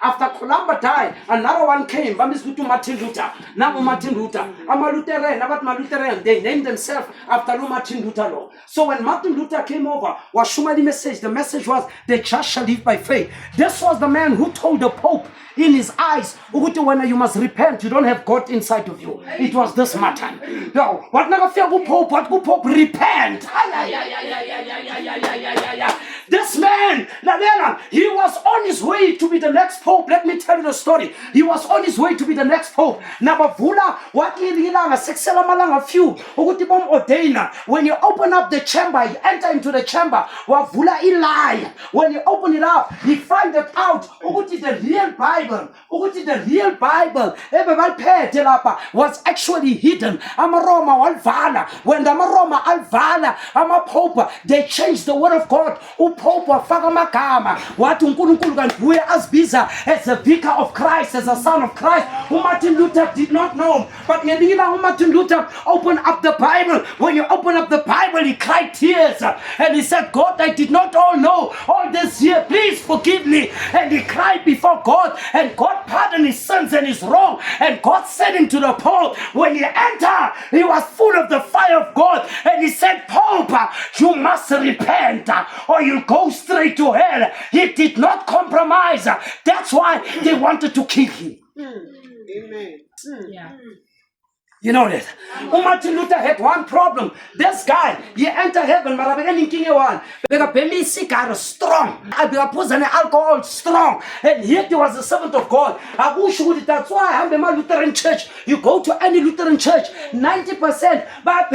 After Columba died, another one came. Martin Luther. Now Martin Luther. They named themselves after Martin Luther law. So when Martin Luther came over, was Shumali message. The message was the church shall live by faith. This was the man who told the Pope in his eyes, when you must repent, you don't have God inside of you. It was this Martin. No, what never fear Pope, what Pope repent. This man, he was on his way to be the next Pope. Let me tell you the story. He was on his way to be the next Pope. Nabavula, what few, when you open up the chamber, you enter into the chamber, when you open it up, you find it out, the real Bible, was actually hidden. When the Roma Alvala, Pope, they changed the word of God. Pope wafaka magama wathi uNkulunkulu kanti uye azibiza as a vicar of Christ, as a son of Christ. Martin Luther did not know, but Martin Luther opened up the Bible. When you open up the Bible, he cried tears and he said, God, I did not all know all this year, please forgive me. And he cried before God, and God pardoned his sins and his wrong, and God sent him to the Pope. When he entered, he was full of the fire of God, and he said, Pope, you must repent or you'll go straight to hell. He did not compromise. That's why they wanted to kill him. Amen. Yeah. You know that. Martin Luther had one problem. This guy, he entered heaven, but I began one. Because cigar strong. I began putting alcohol strong. And yet he was a servant of God. That's why I'm the Lutheran church. You go to any Lutheran church, 90%. But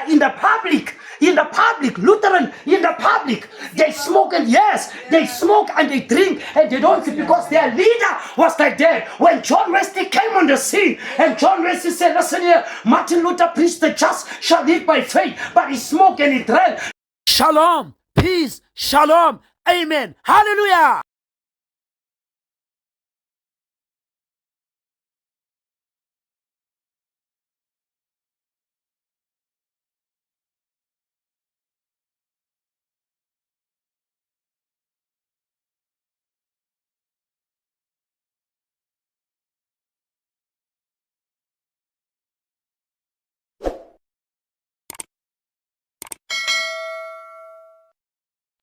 in the public. Lutheran, in the public, they smoke, and yes, they smoke and they drink and they don't because their leader was like that. When John Wesley came on the scene, and John Wesley said, listen here, Martin Luther preached the just shall live by faith, but he smoked and he drank. Shalom, peace, shalom, amen, hallelujah.